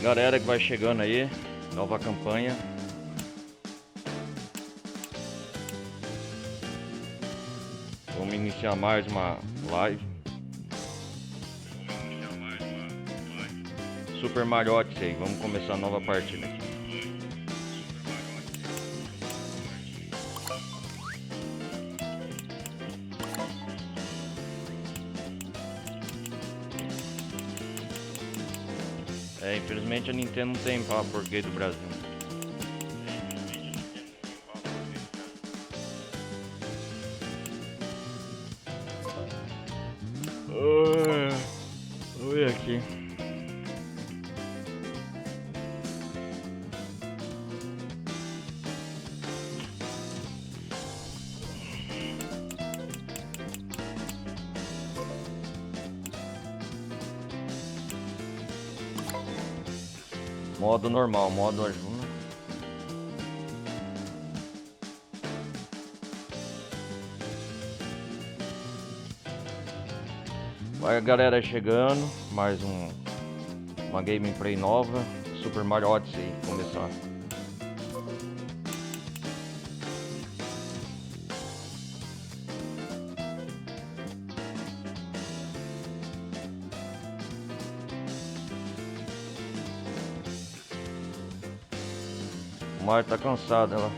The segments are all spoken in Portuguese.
Galera que vai chegando aí, nova campanha. Vamos iniciar mais uma live. Super Mario Odyssey, vamos começar a nova partida aqui. Infelizmente a Nintendo não tem para português do Brasil. Vou ver aqui. Modo normal, modo ajuda. Vai a galera chegando, mais uma gameplay nova, Super Mario Odyssey, começar. O Mario tá cansado, ela.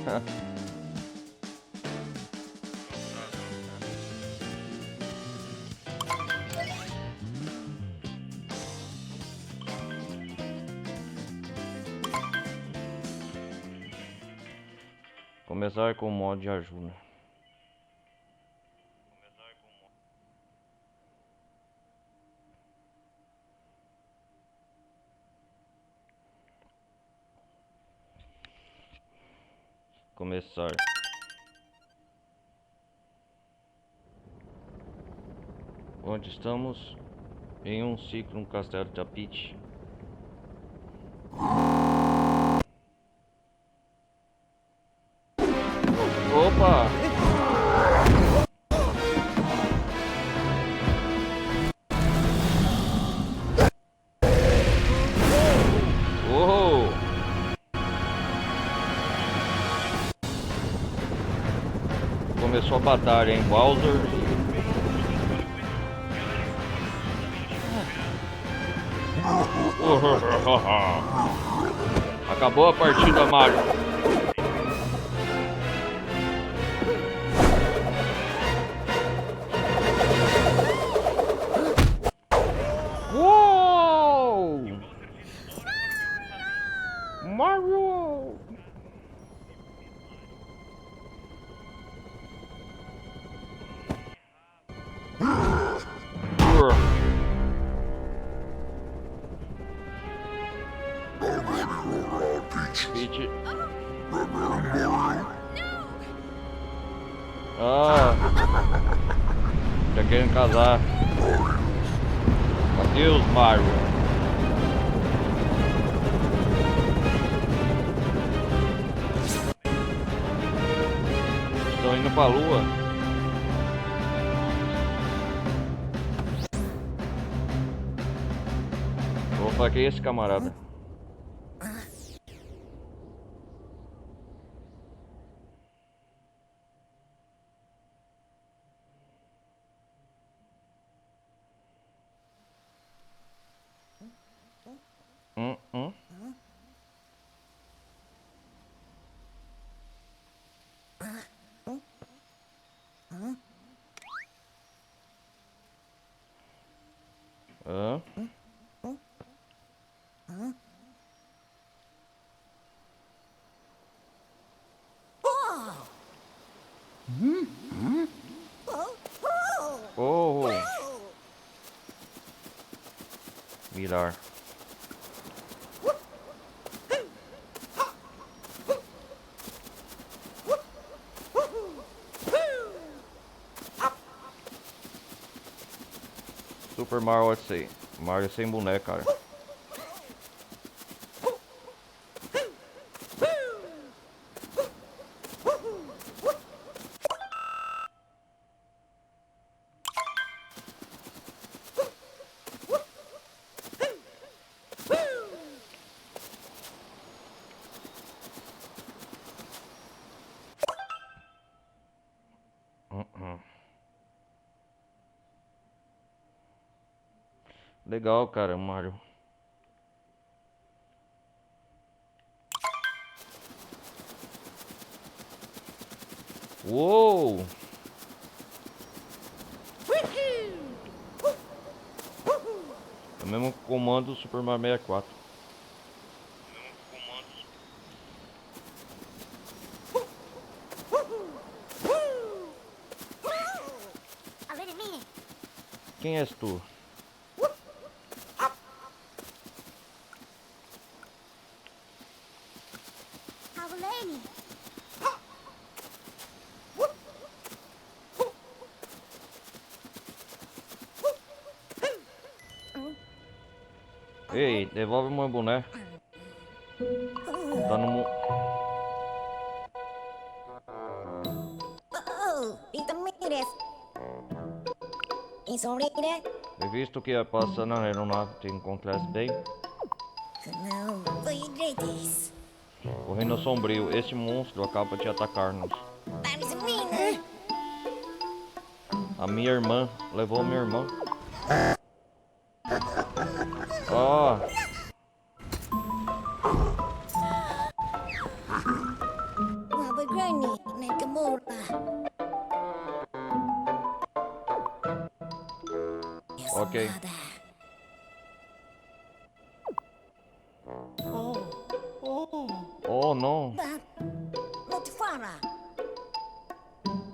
Começar com o modo de ajuda. Começar. Onde estamos? Em um ciclo, um castelo de Peach. Opa! Oh! Começou a batalha, hein? Bowser. Acabou a partida, Mario. Uou! Mario! Peach. Ah! Já querendo casar. Adeus, Mario. Estão indo pra lua. Opa, que é esse camarada? Oh! Virar. Super Mario Odyssey. Mario sem boneco, cara. Legal, cara, Mario. Uou! É o mesmo comando do Super Mario 64. Quem és tu? Ei, devolve meu boné. Tá no... He visto que ia passando na aeronave, te encontraste bem? O Reino Sombrio, esse monstro acaba de atacar-nos. A minha irmã levou minha irmã. Ó. Ok. Oh, não.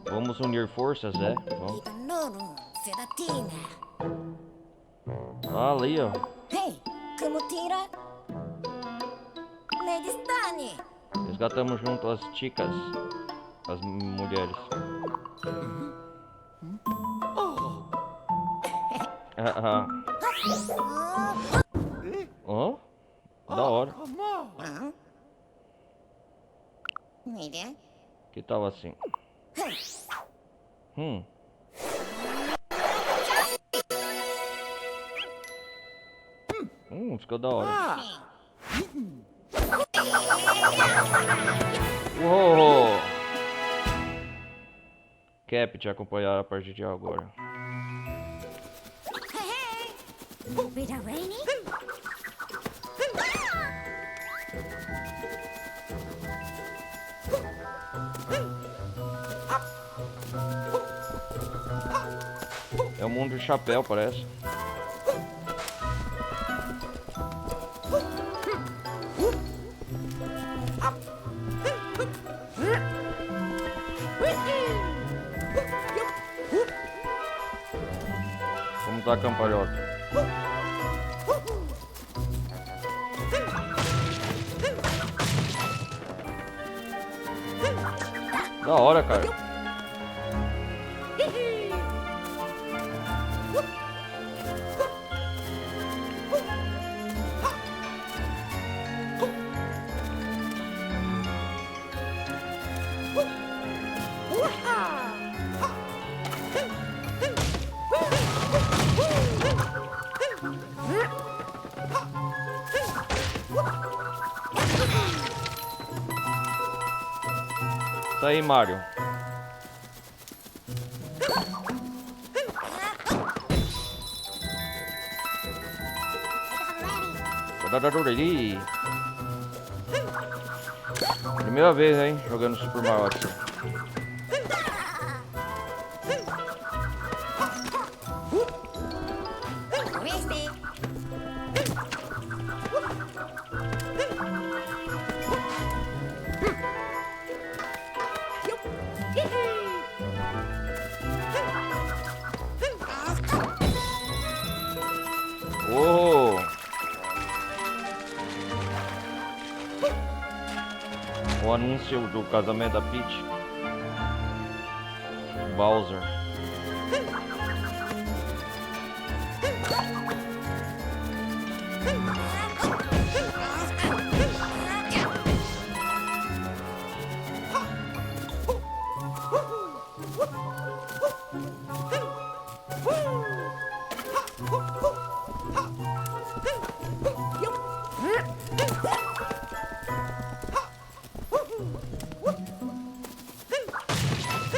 Vamos unir forças, é? Vamos. Ah, ali, ó. Resgatamos junto as chicas, as mulheres. Oh, da hora. Que tal assim? Ficou da hora. Uou! Cap te acompanhar a partir de agora. É o mundo de chapéu, parece. Vamos dar a cambalhota. Da hora, cara. Isso aí, Mario. Primeira vez, hein, jogando Super Mario Odyssey. Uou! O anúncio do casamento da Peach. Bowser.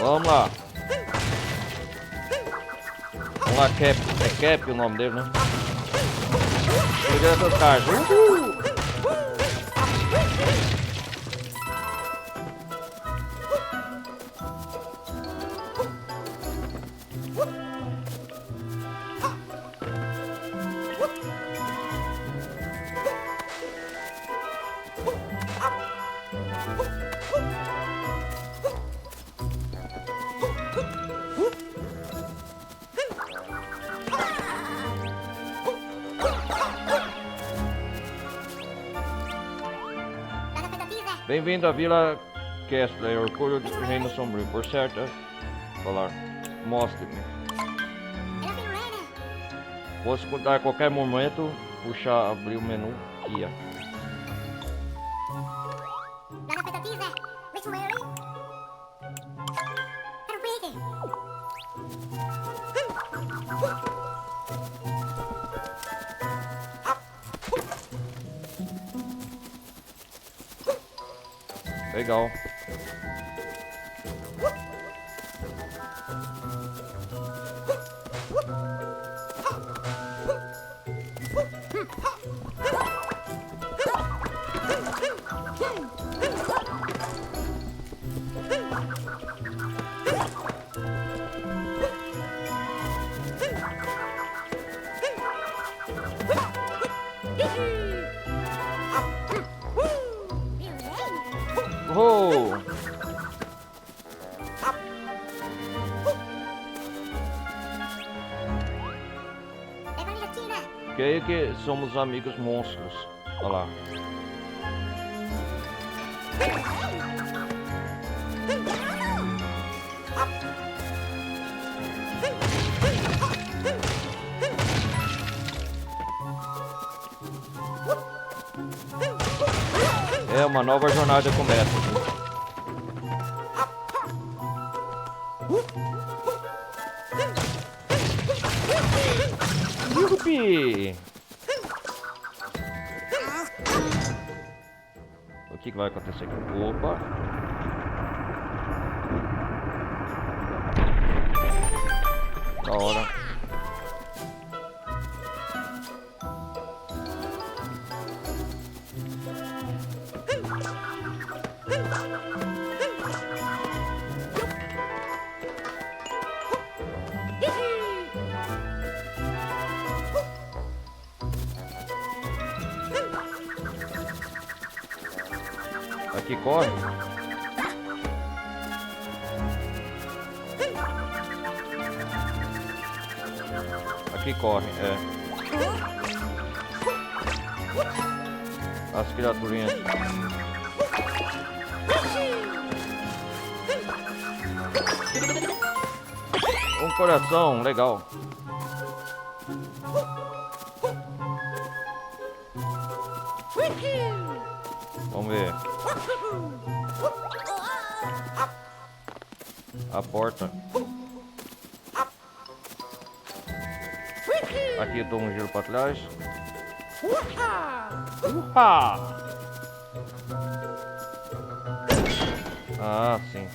Vamos lá. Vamos lá, Cap. É Cap o nome dele, né? Peguei essas caixas. Bem-vindo à Vila Kessler, orgulho do Reino Sombrio. Por certo, falar. Mostre-me. Posso escutar a qualquer momento, puxar, abrir o menu Kia. Legal. Oh! Creio que somos amigos monstros. Olha lá. É uma nova jornada começa. Yupi! O que vai acontecer aqui? Opa! Da hora. Aqui corre. Aqui corre, é. As criaturinhas. Um coração, legal. Vamos ver. A porta. Aqui eu dou um giro para trás. Ah, sim.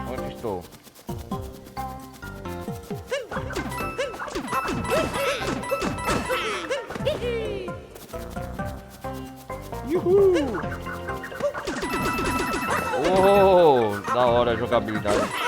Onde estou? Uhul! Oh, da hora a jogabilidade.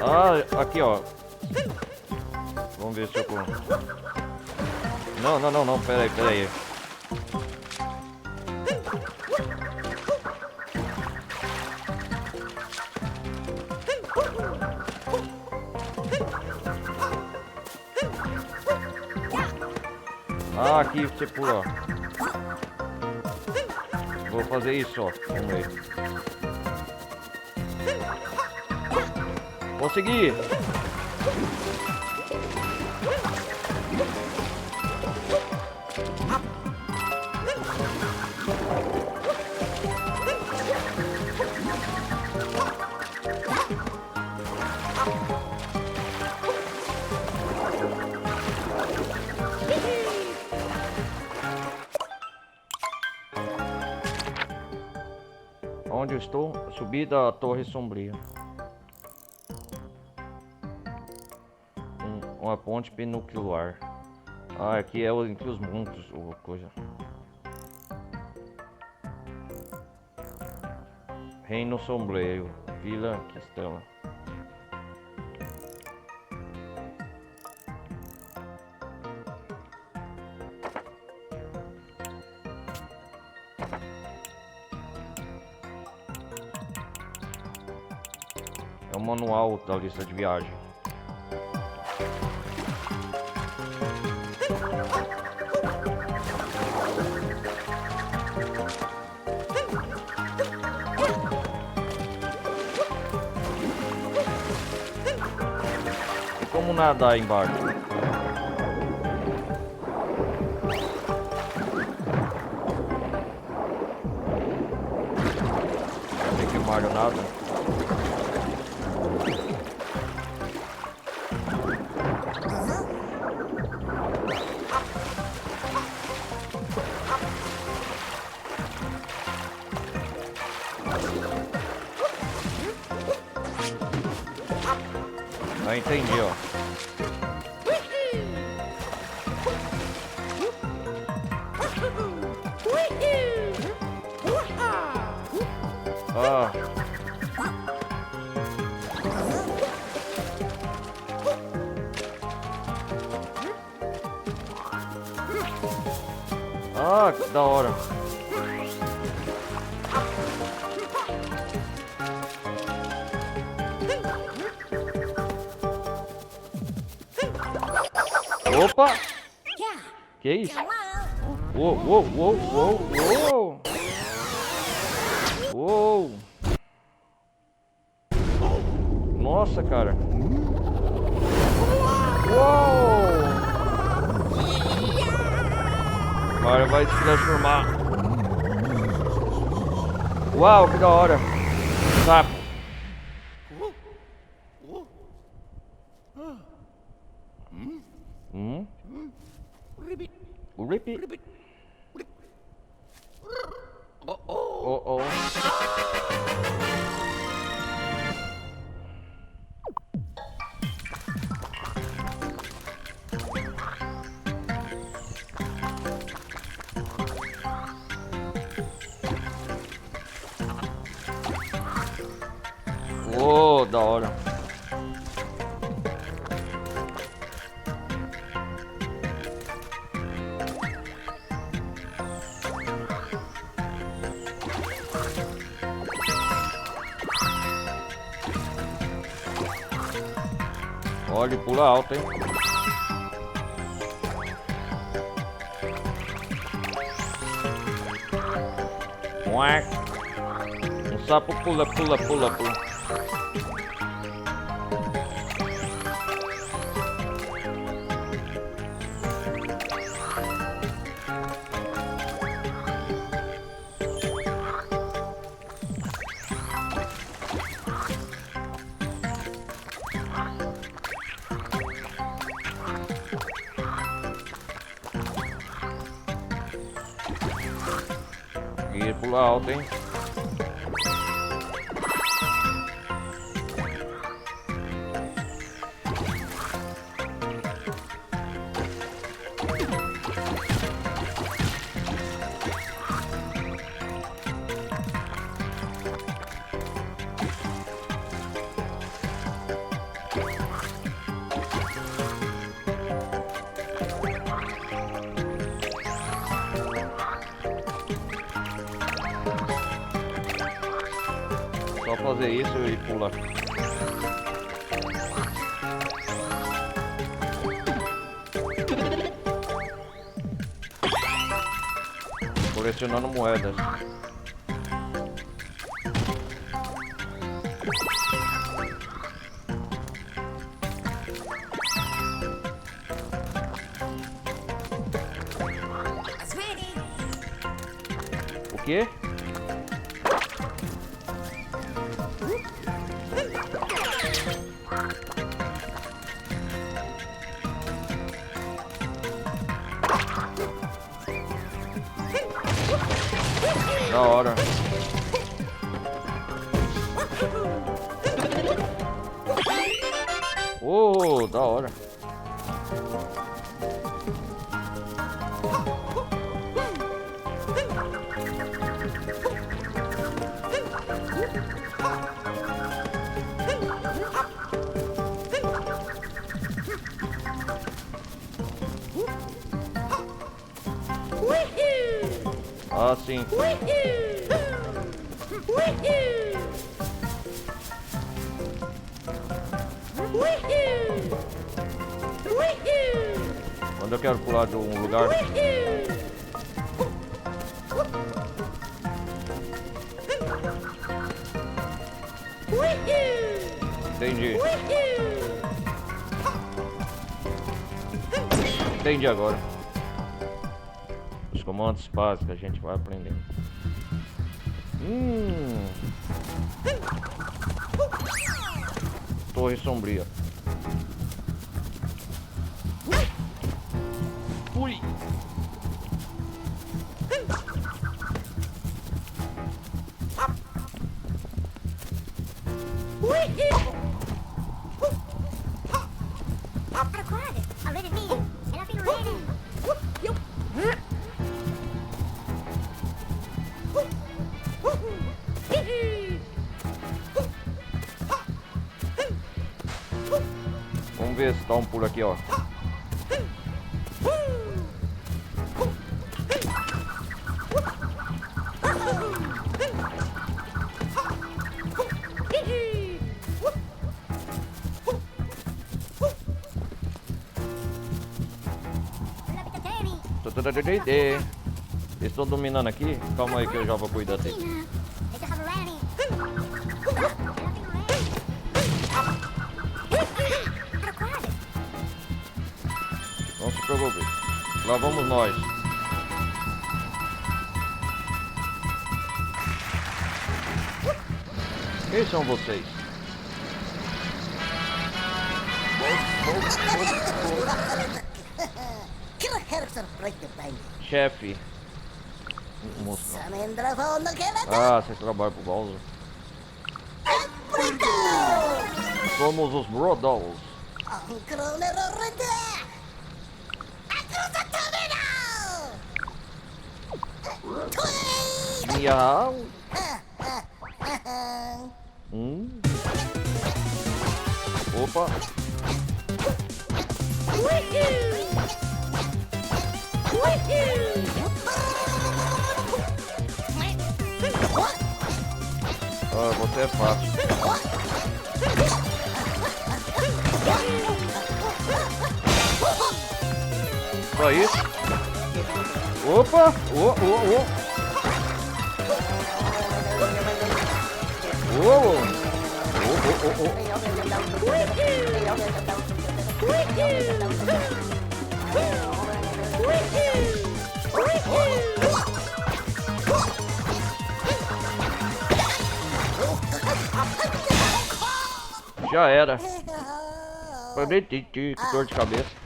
Ah, aqui ó. Vamos ver se eu... Não, pera aí. Ah, aqui você pula, ó. Vou fazer isso, ó. Vamos ver. Consegui! Onde eu estou? Subi da Torre Sombria. Uma ponte peninsular. Ah, aqui é entre os mundos ou coisa. Reino Sombrio, Vila Quistela. É o manual da lista de viagem. E como nadar embaixo? Tem que o Mario nada. Ah, entendi, ó. Ah. Ah, que da hora. Opa! Que isso? Uou, uou, uou, uou, uou! Uou! Nossa, cara! Uou! Agora vai se transformar. Uau, que da hora! Sapo! O Rippy. Oh, oh. Oh, da hora. Olha, pula alto, hein? Ué. Um sapo pula, pula, pula, pula. E pula alto, hein? Só fazer isso e pula. Colecionando moedas. O quê? Da hora. Oh, da hora. Ah, sim. Quando eu quero pular de um lugar. Entendi. Entendi agora. Os comandos básicos a gente vai aprendendo. Torre sombria. Ui. Vamos ver se dá um pulo aqui, ó. Estou dominando aqui. Calma aí que eu já vou cuidar dele. Não se preocupe. Lá vamos nós. Quem são vocês? Chefe. Moço. Ah, vocês trabalham pro Bowser. Somos os Brodolls. Miau. Opa. Ah, você é fácil. Só isso? Opa! Oh. Já era. Que dor de cabeça.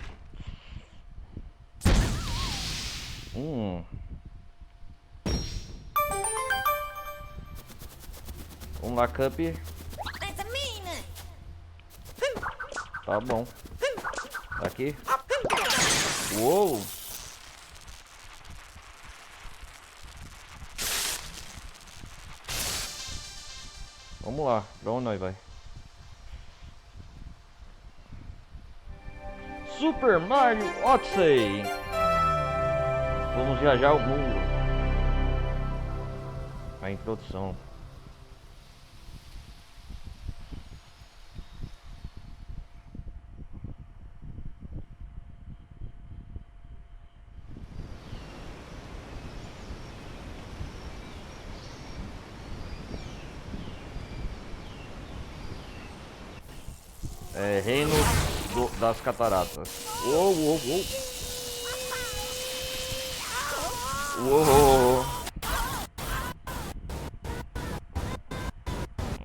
Vamos lá, Cup. Tá bom. Aqui. Uou. Vamos lá. Pra onde nós vai? Super Mario Odyssey. Vamos viajar o mundo. A introdução. É, Reino das Cataratas. Uou, uou, uou. Uou.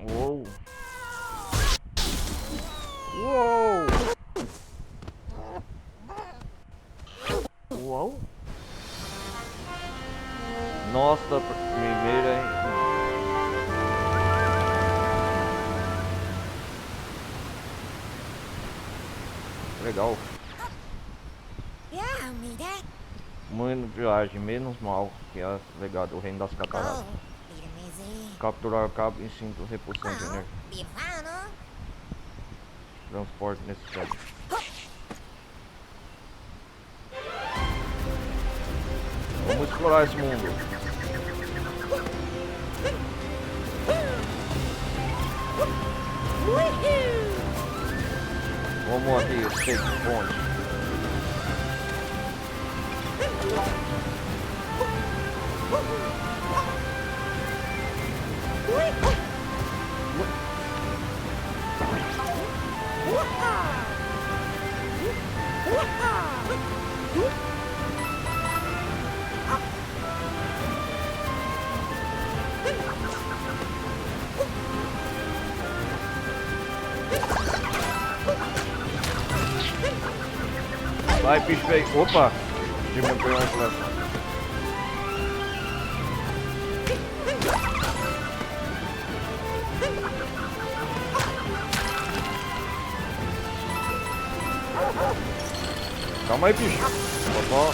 Uou. Uou. Uou. Nossa, primeira, hein? Legal. Muito viagem, menos mal que é legal do Reino das Cataratas. Capturar o cabo e cinto repulsão de energia. Transporte necessário. Vamos explorar esse mundo. Vamos aqui, State Point. Vai, bicho, velho. Opa! De manter uma inflação. Calma aí, bicho. Ó.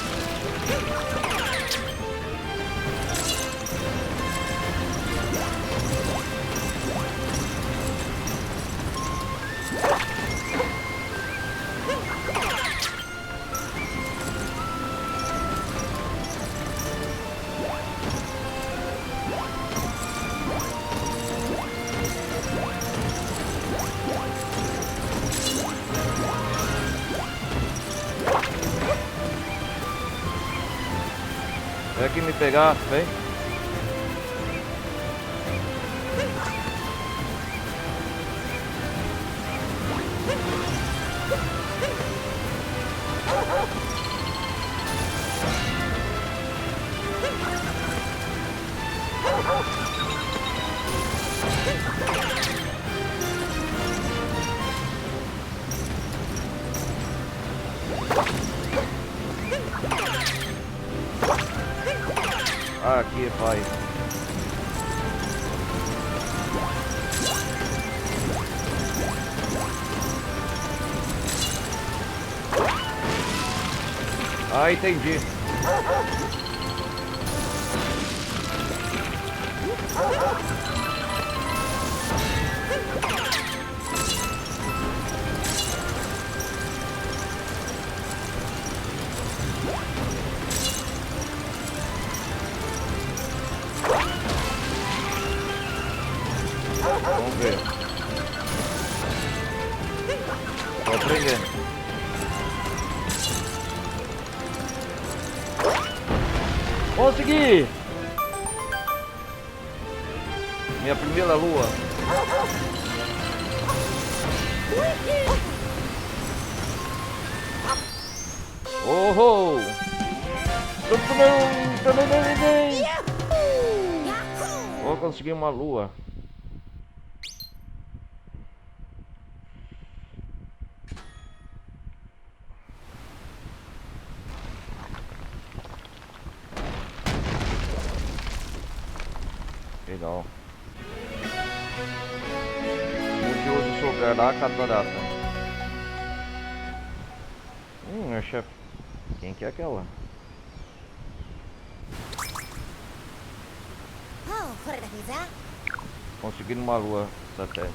Vem aqui me pegar, vem. Aqui, vai. Ah, entendi. Vamos ver. Tô aprendendo. Consegui! Minha primeira lua. Oh! Vou conseguir uma lua. Legal. Multiuso sugar da catarata. É chefe. Quem que é aquela? Conseguindo uma lua satélite.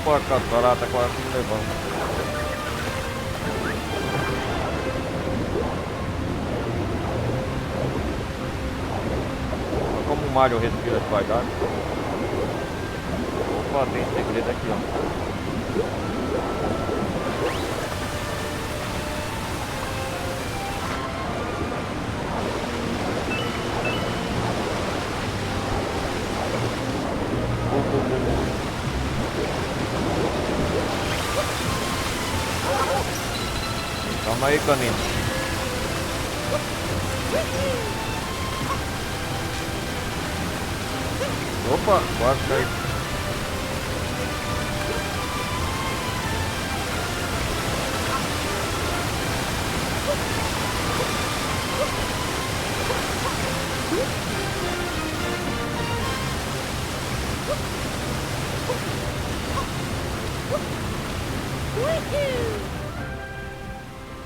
Opa, a catarata quase me levando. Olha como o Mario respira devagar. Opa, tem segredo aqui, ó. Calma aí, canino. Opa, quase caiu.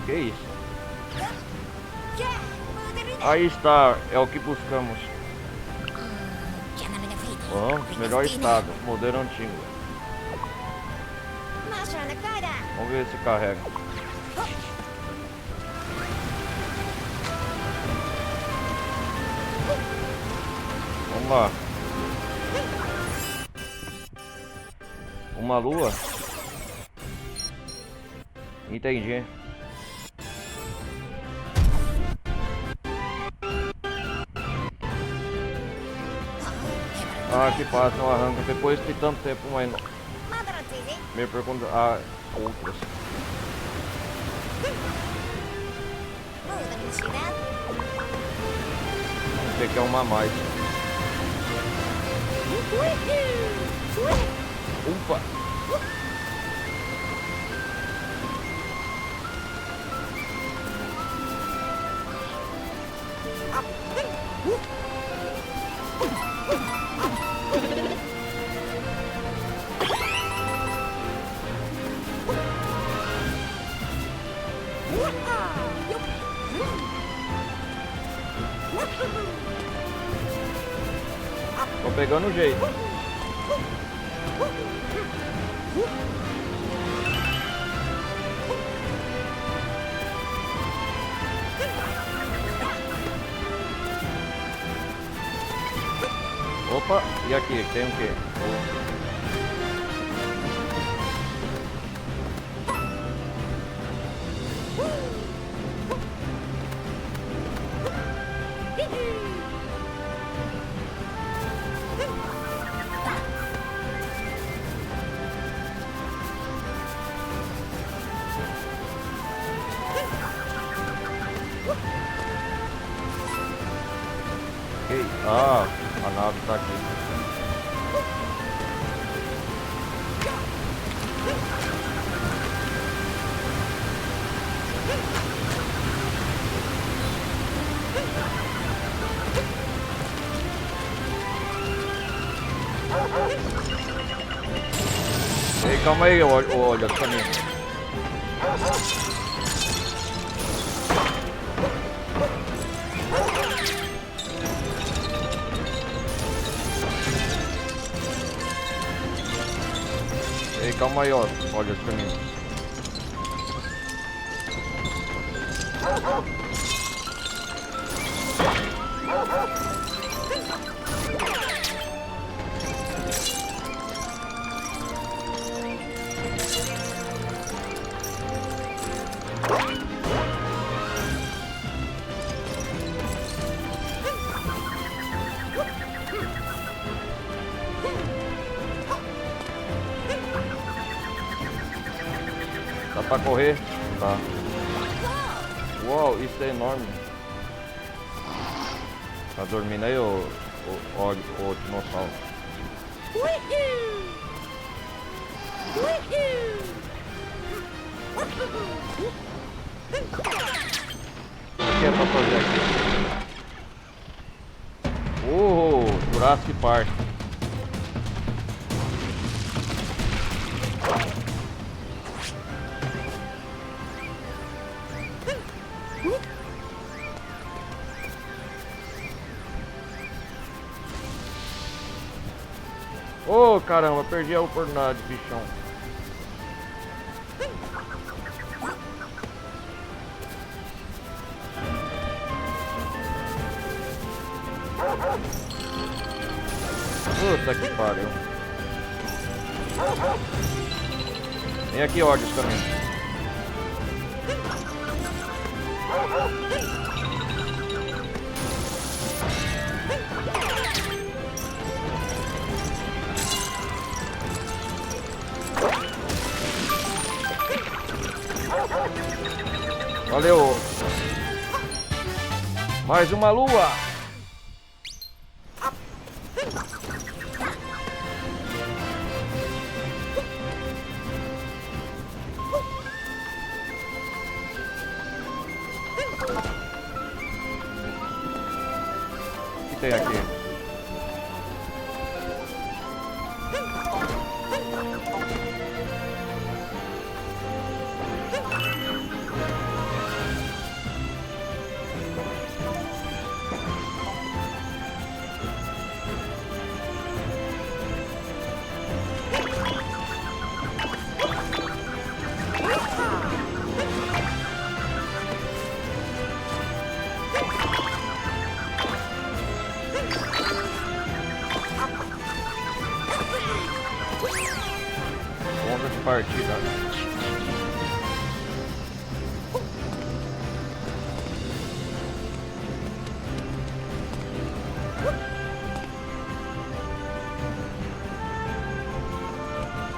Que isso? Aí está, é o que buscamos. Bom, melhor estado, modelo antigo. Vamos ver se carrega. Vamos lá. Uma lua? Entendi. Ah, que passa, não arranca. Depois de tanto tempo, mas não. Me pergunta a outras. Você quer uma a mais. Ufa! Tô pegando o jeito. Opa, e aqui, tem o quê? Ah, a nave tá aqui. Ei, calma aí, olha, caminho. Ei, calma aí, ó. Olha esse caminho. Dá pra correr? Tá. Uau, isso é enorme. Tá dormindo aí, o dinossauro? O que é pra fazer aqui? Jurassic Park. Caramba, perdi a oportunidade, bichão. Puta que pariu. Vem aqui, Ordes, caminho. Valeu! Mais uma lua! O que tem aqui? Onda de partida.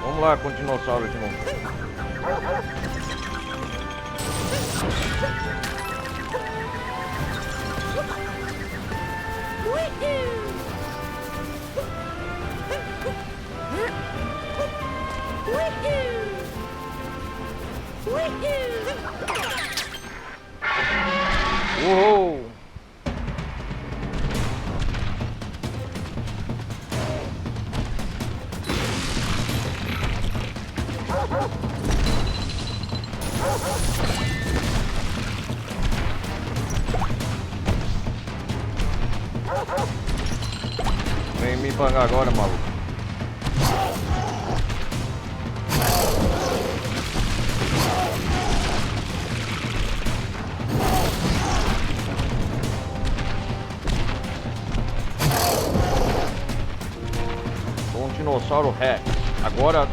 Vamos lá com o dinossauro de novo. Uou! Vem me bangar agora, maluco. Um dinossauro Rex. Agora.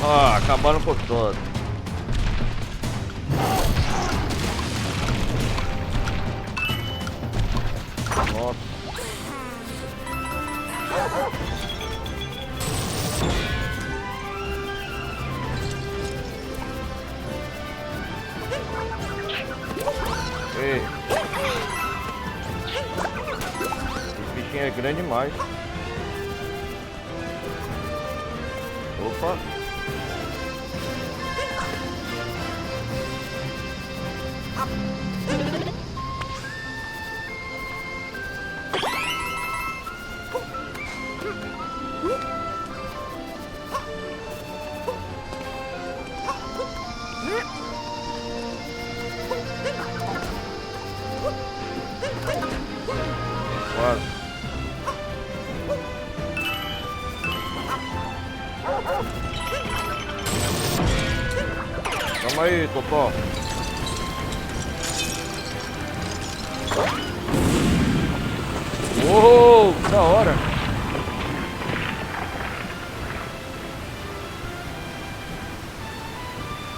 Ah, acabaram com todo. Nossa. Ei. Esse bichinho é grande demais. Opa. Quase. Calma aí, Totó. Uou, que da hora.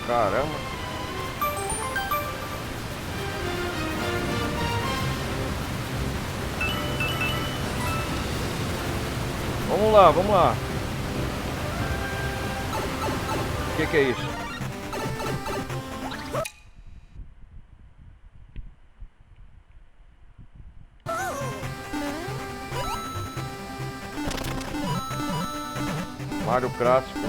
Caramba. Vamos lá, vamos lá. O que é isso? Mario clássico.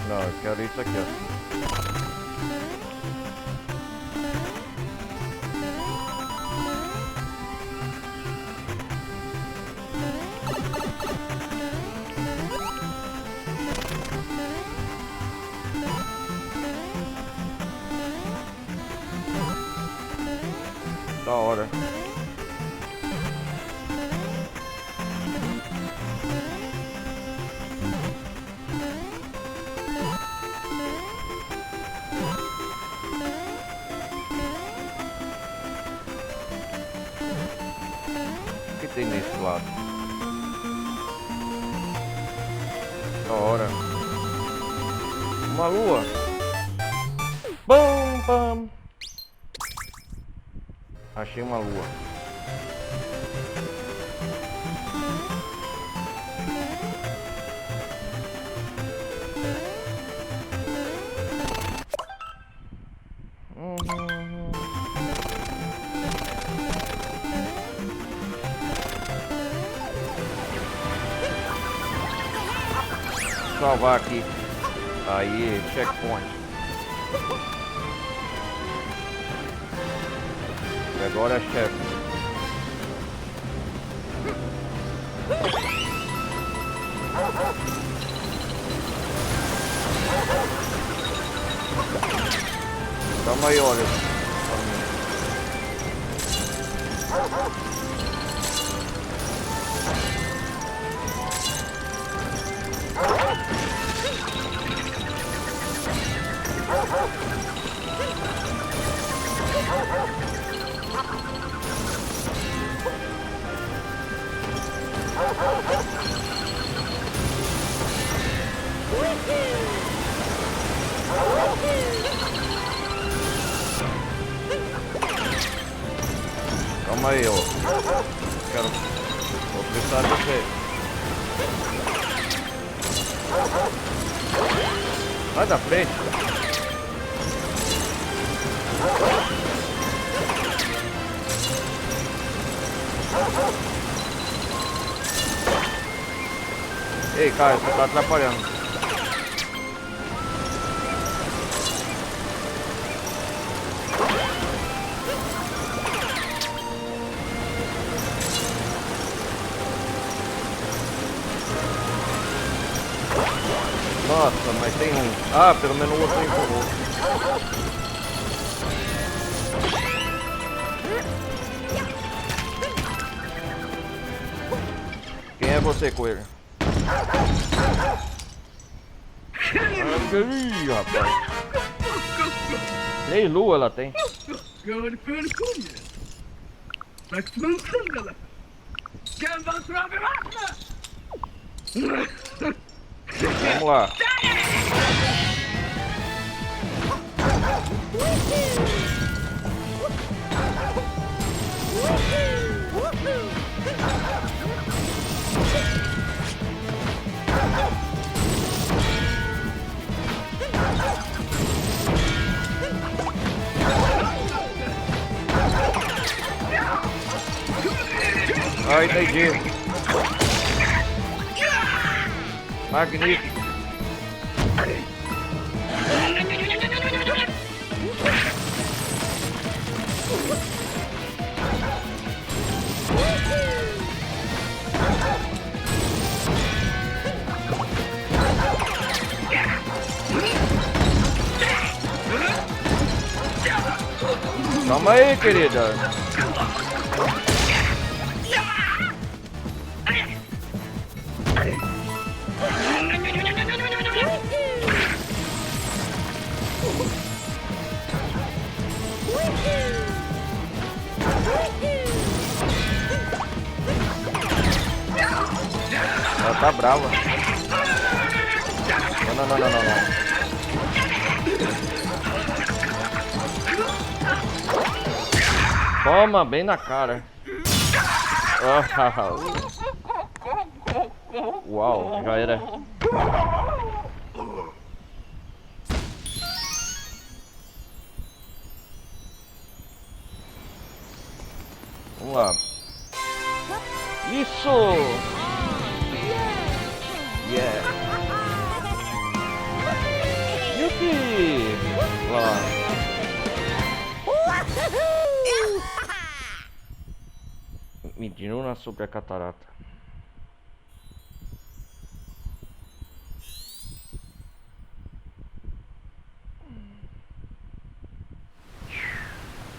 Não, eu quero isso aqui, ó. Da hora. O que tem nesse lado? Da hora. Uma lua. Bam, bam. Achei uma lua. Salvar aqui. Aí, checkpoint. E agora é chefe. Calma aí, olha. Calma aí, ó. Vou precisar de você. Vai da frente. Ei, cara, você tá atrapalhando. Nossa, mas tem um. Ah, pelo menos o outro empurrou. Quem é você, coelho? Ih, rapaz. 3 luas ela tem. Vamos lá. Ah, entendi. Magnífico. Calma aí, querida. Ela tá brava. Não, não, não, não, não. Toma, bem na cara. Uau, já era. Vamos lá. Isso! Yeah! Yupi! Lá. Medindo na super catarata.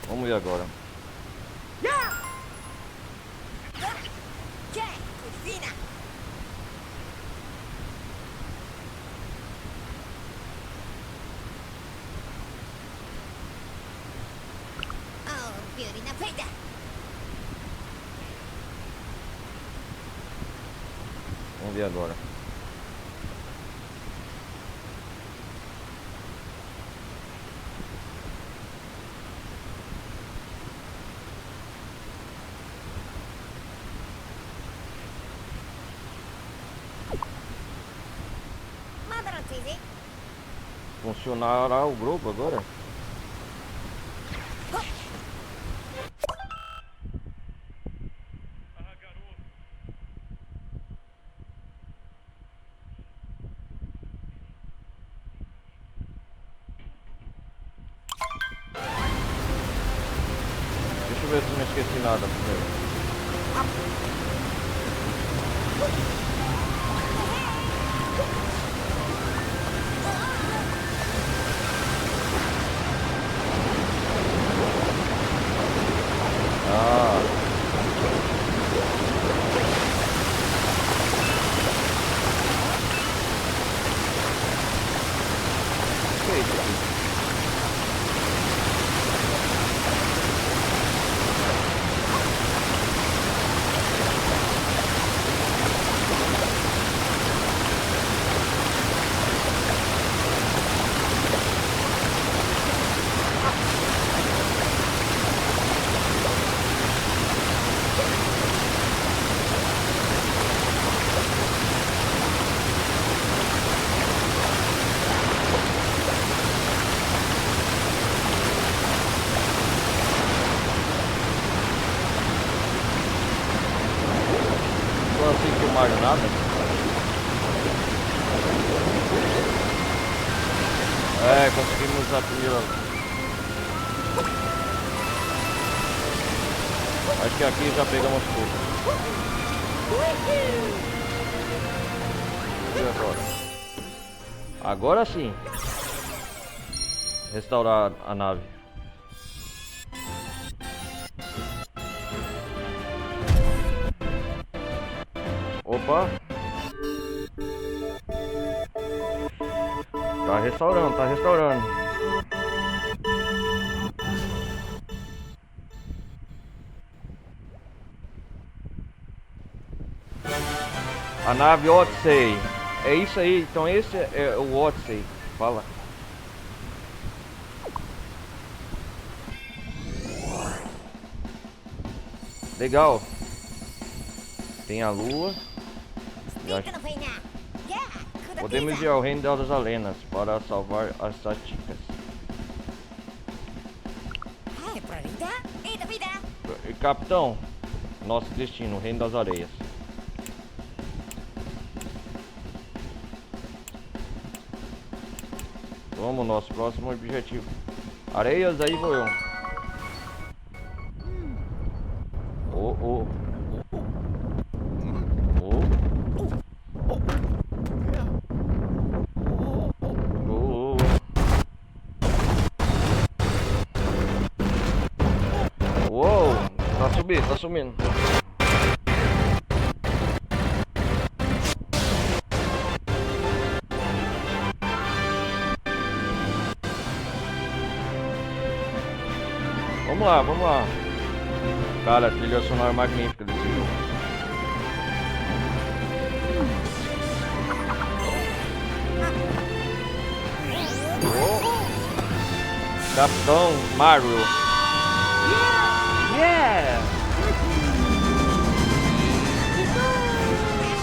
Vamos ver agora. Vamos ver agora. Funcionará o grupo agora? Deixa eu ver se não esqueci nada primeiro. Assim que mais nada. É, conseguimos a primeira. Acho que aqui já pegamos tudo. E agora? Agora sim. Restaurar a nave. Opa! Tá restaurando, tá restaurando. A nave Odyssey. É isso aí, então esse é o Odyssey. Fala. Legal. Tem a lua. Podemos ir ao reino das Alenas para salvar as Saticas. Capitão, nosso destino, o reino das areias. Vamos, nosso próximo objetivo. Areias, aí vou eu. Oh. Uou, tá subindo. Vamos lá. Cara, a trilha sonora magnífica desse jogo. Oh. Capitão Mario. Yeah!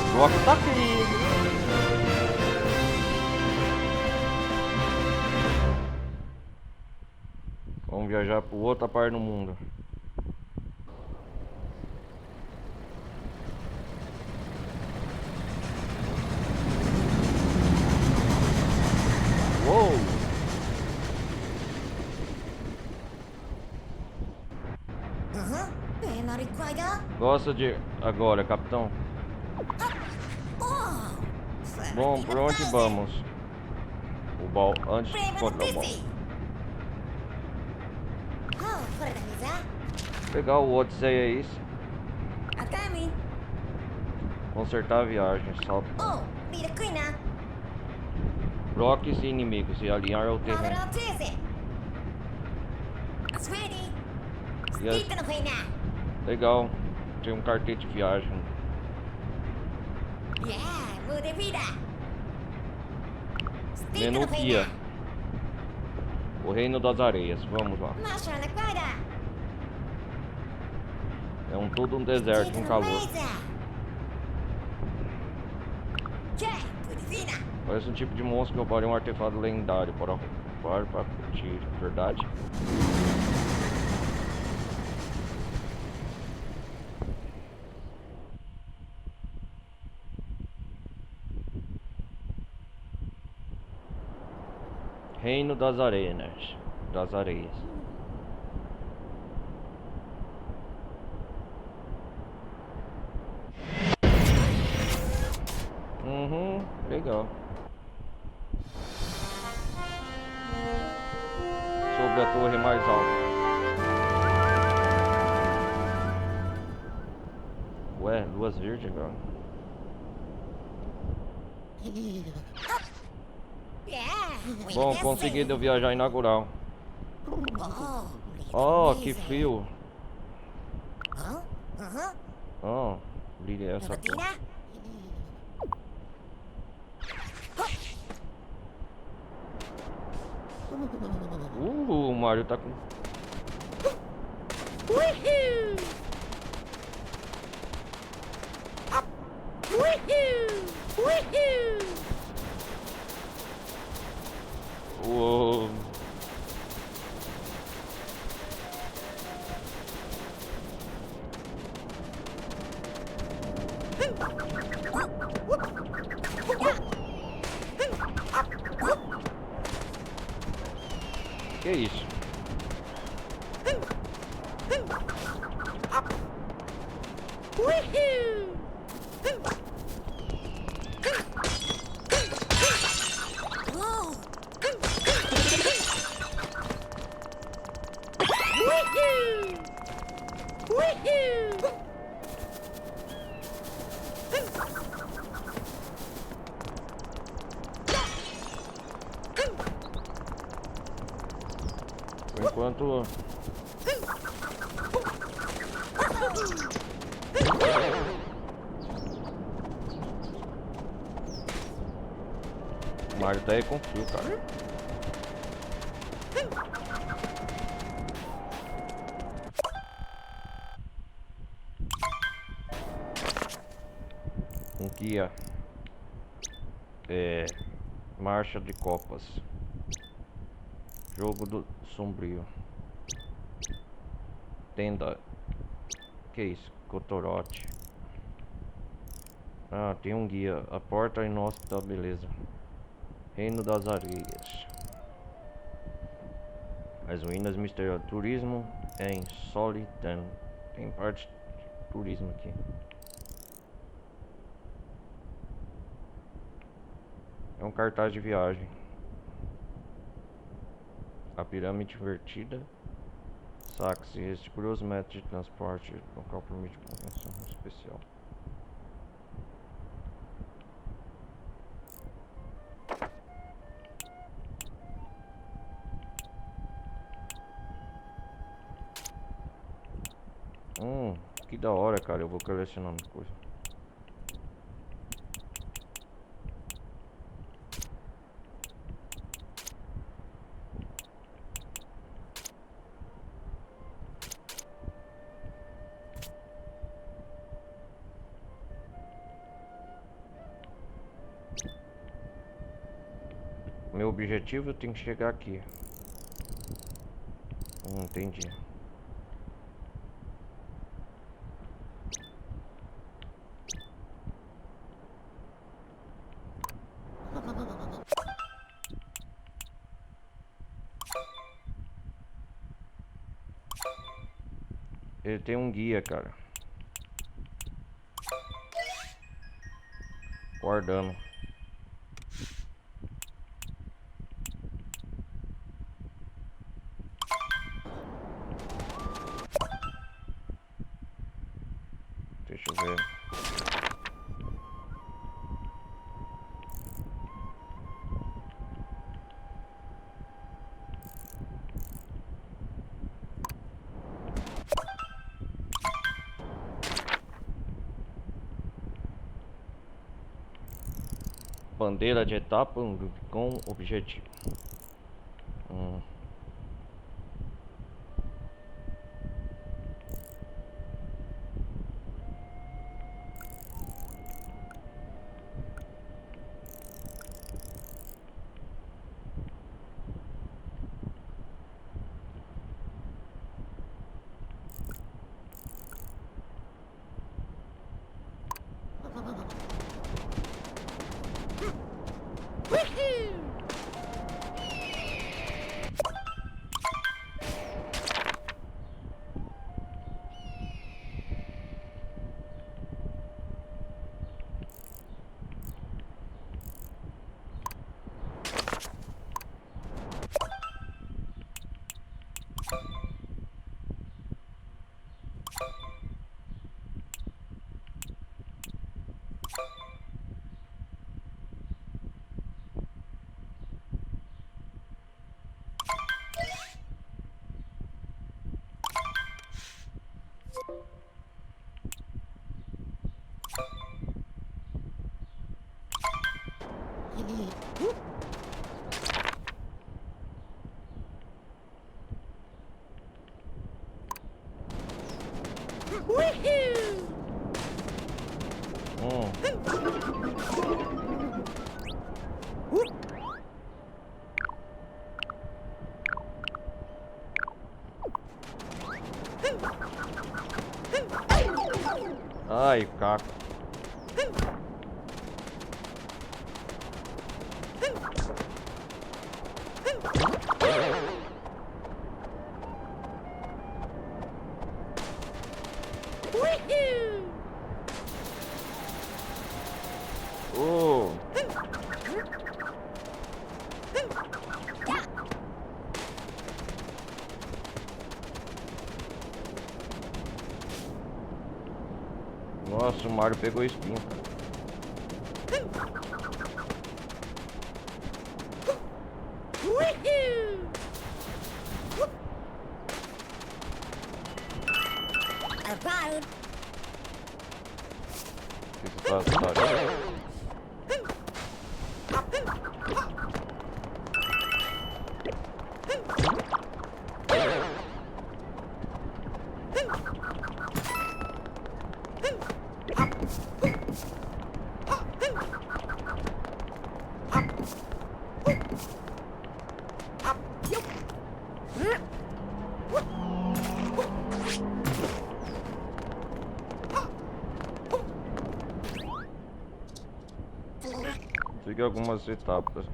O bloco tá aqui. Vamos viajar para outra parte do mundo. Uou! Gosta de... Agora, capitão. Bom, por onde vamos? O bal... Antes de encontrar o bal. Pegar o Odyssey é isso. Consertar a viagem. Salto. Bloques e inimigos e alinhar o terreno. Yes. Legal. Tem um cartão de viagem. Menu guia. O Reino das Areias. Vamos lá. É todo um deserto, um calor. Parece um tipo de monstro que roubaria um artefato lendário para roubar para curtir, verdade? Reino das Areias. Das Areias. Legal. Sobre a torre mais alta. Ué, luas verdes, cara. Bom, conseguido viajar inaugural. Oh, que frio. Oh, brilha essa torre. O Mario tá com... Uou. Que isso? Por enquanto... O Mario tá aí com frio, cara. Um guia. Marcha de Copas. Jogo do Sombrio. Tenda. Que isso? Cotorote. Ah, tem um guia. A porta inóspita, beleza. Reino das Areias. As ruínas misteriosas. Turismo em Solitan. Tem parte de turismo aqui. É um cartaz de viagem. A pirâmide invertida. Saque-se. Este curioso método de transporte local permite convenção especial. Que da hora, cara. Eu vou colecionando coisa. Meu objetivo, eu tenho que chegar aqui. Entendi. Ele tem um guia, cara. Guardando. Deixa eu ver. bandeira de etapa com objetivo. Ai, caco. Oh. Nossa, o Mario pegou espinho, cara. O que você faz, cara? Siga algumas etapas.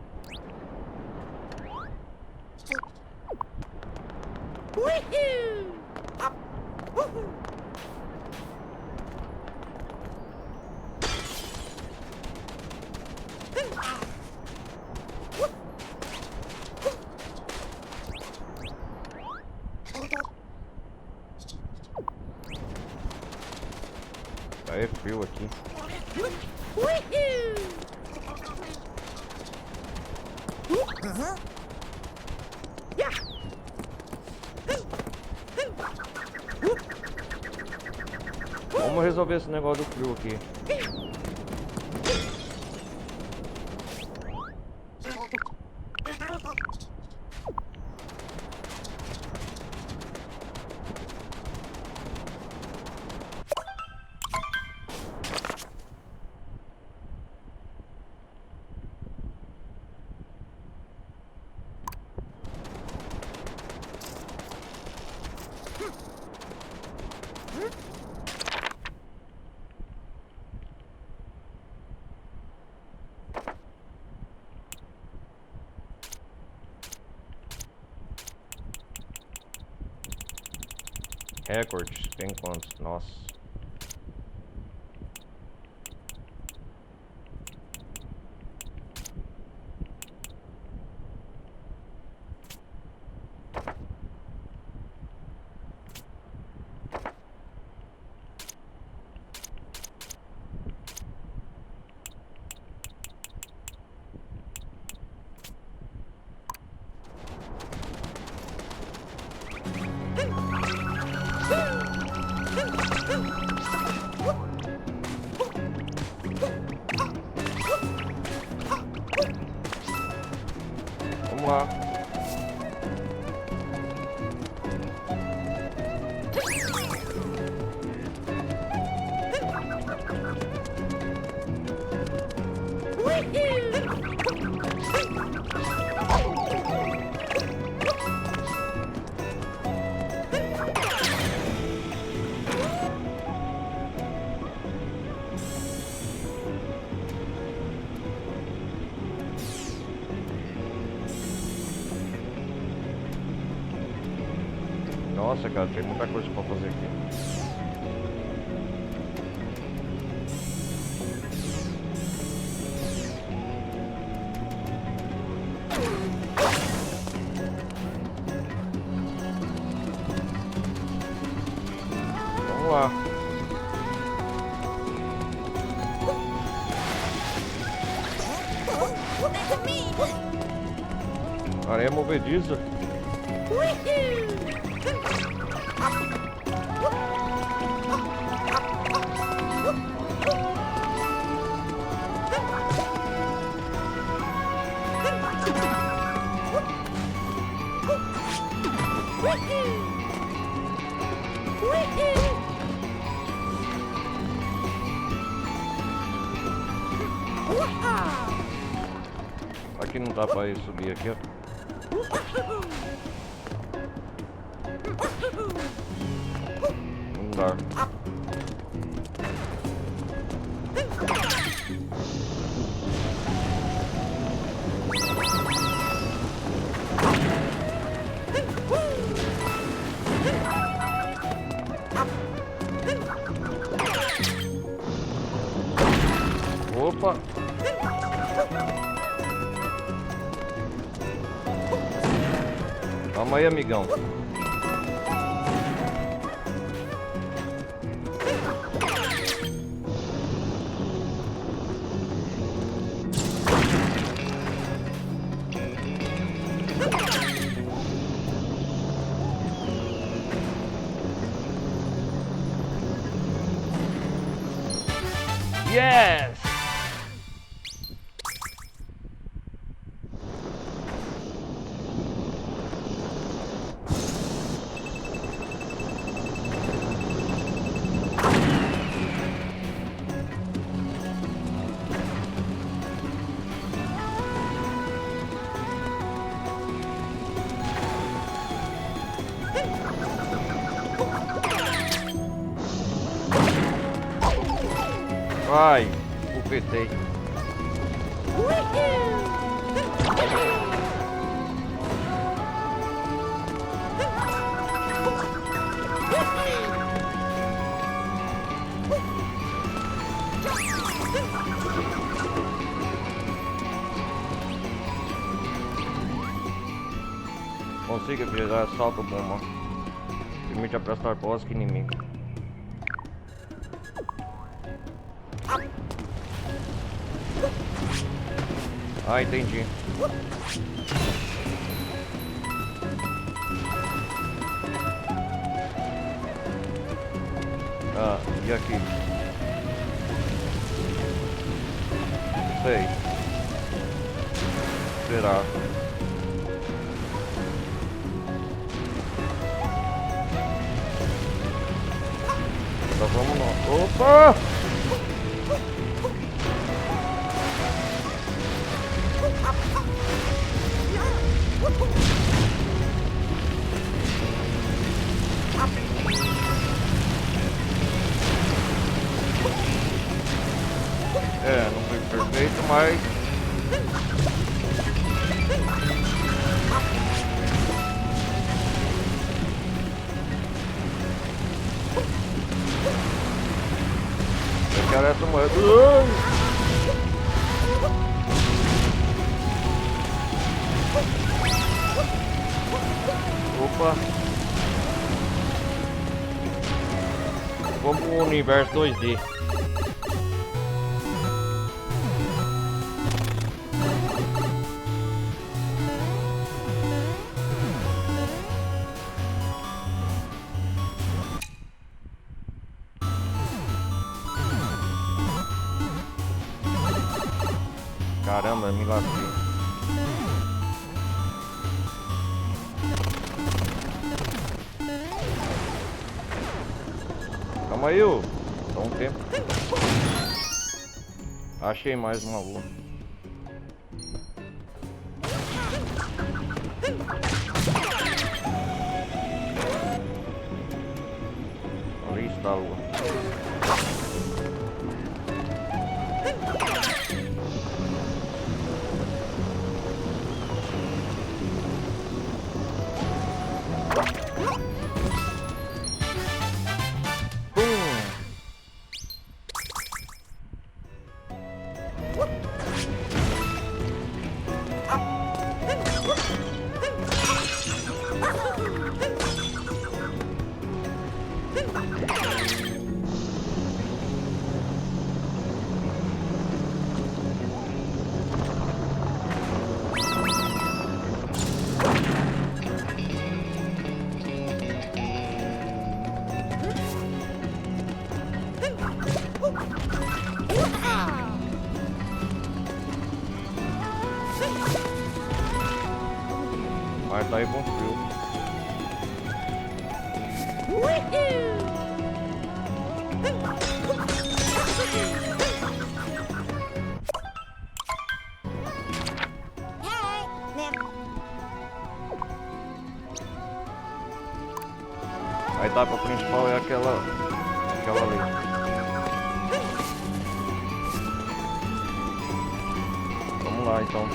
Tá é frio aqui. Vamos resolver esse negócio do frio aqui. Recordes, tem quantos? Nossa. Nossa, cara, tem muita coisa pra fazer aqui. Vamos lá. Areia movediça. Aqui não dá pra ir subir aqui, ó. Não dá. Opa! Calma aí, amigão. Yes! Vai, bufetei. Consiga virar salto bomba. Permite aplastar boss que inimigo. Ah, entendi. Ah, e aqui? Sei. Será? Então vamos lá. Opa! É, não foi perfeito, mas... eu quero essa moeda. Opa! Vamos pro universo 2D. Caramba, me lasquei. Calma aí, ô. Dá um tempo. Achei mais uma lua. Ali está a lua. Mas tá aí com frio. A etapa principal é aquela ali. Vamos lá então.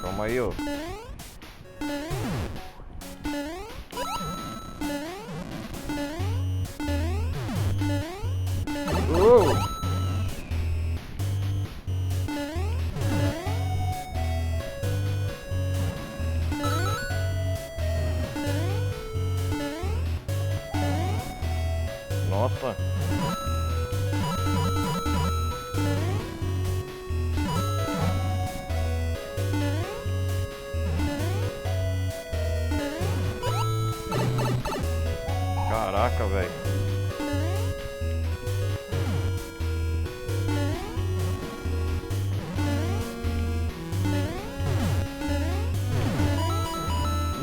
Calma aí, ó. Nossa. Caraca, velho.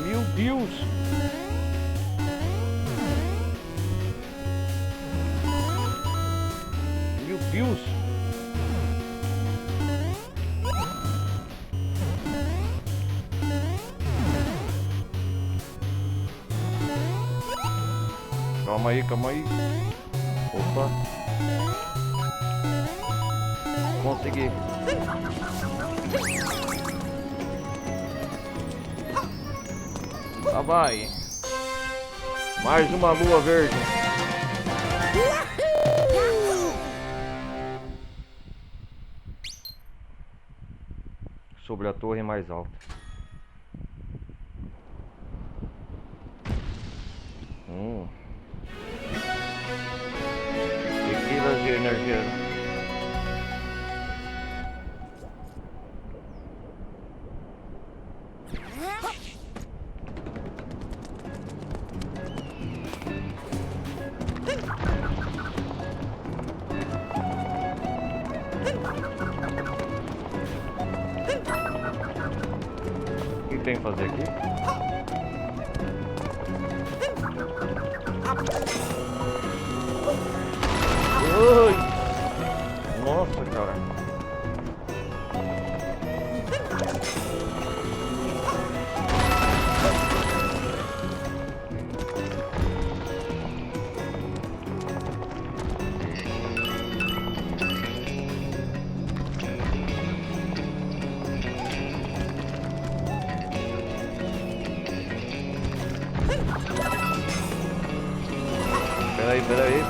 Meu Deus. Meu Deus. Calma aí, calma aí. Opa. Consegui. Lá vai. Mais uma lua verde. Sobre a torre mais alta. Tequilas de energia. O que tem que fazer aqui? Ui! Nossa, cara. Peraí.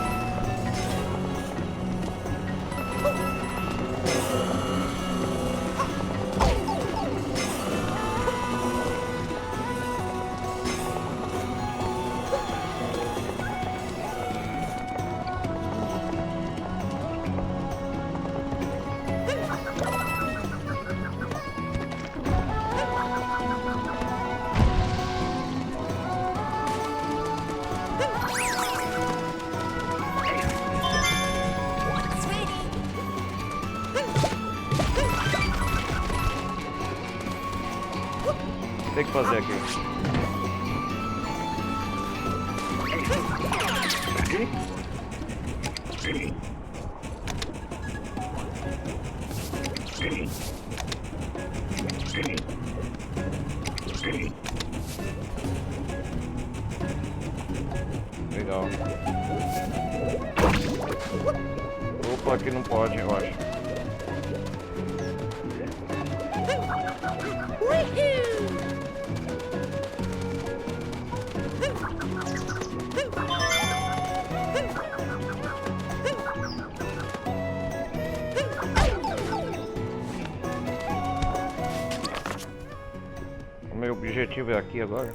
O que tem que fazer aqui? Legal. Opa, aqui não pode, eu acho. objetivo é aqui agora.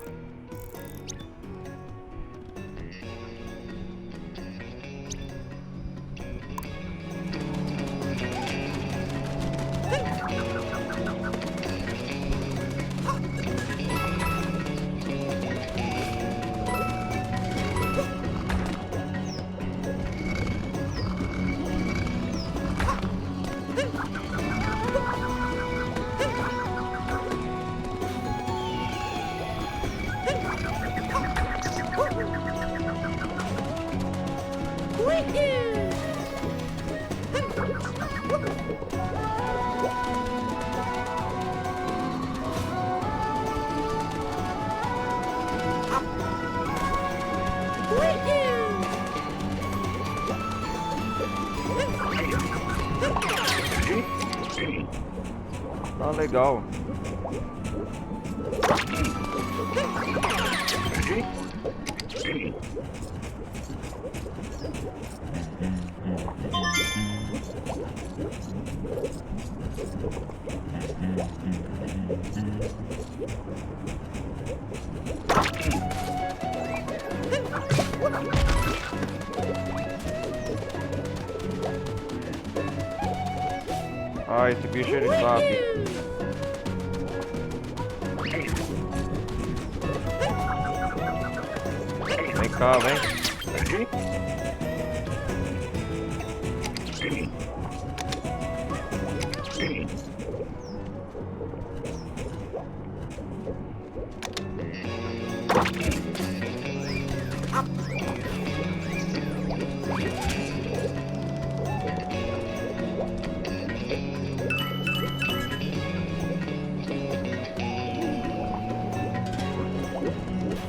Tá legal. Ah, esse bicho ele sabe. Vem cá, vem.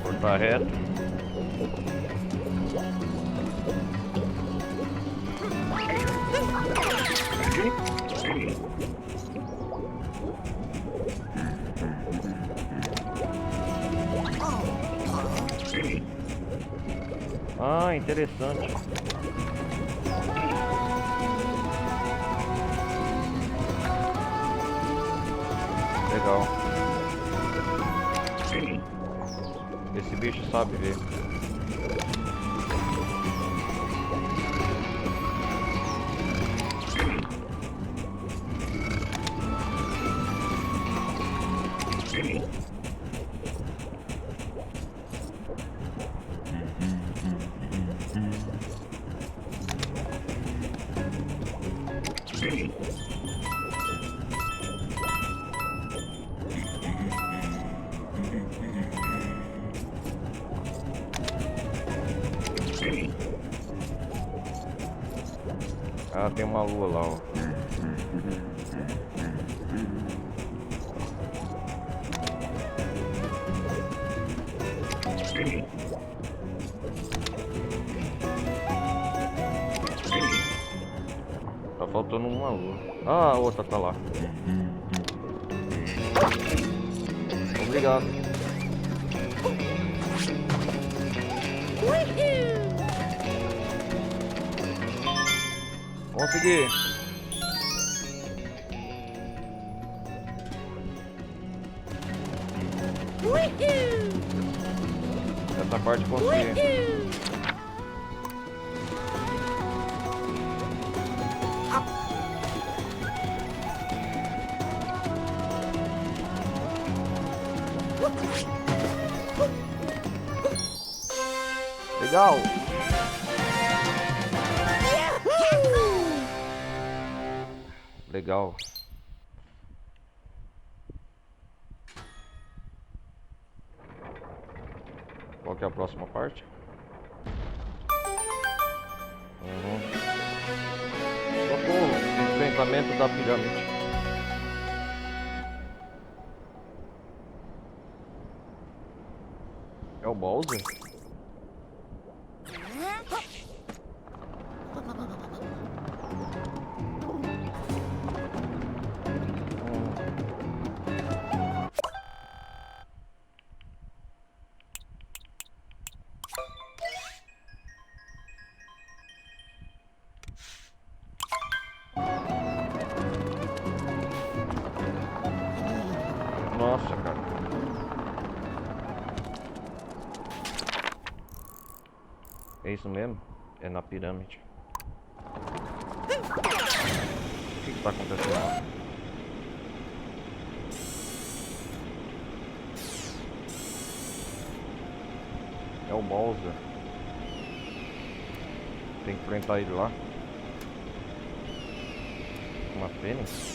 Cortar reto. Ah, interessante. Legal. Esse bicho sabe ver. Ah, tem uma lua lá, ó. Tá faltando uma lua. Ah, a outra tá lá. Obrigado. Consegui. Essa parte consegui. Legal. Legal. Qual que é a próxima parte? Socorro, enfrentamento da pirâmide. É o Bowser? Nossa, cara. É isso mesmo? É na pirâmide. O que tá acontecendo lá? É o Bowser. Tem que enfrentar ele lá. Uma fênix?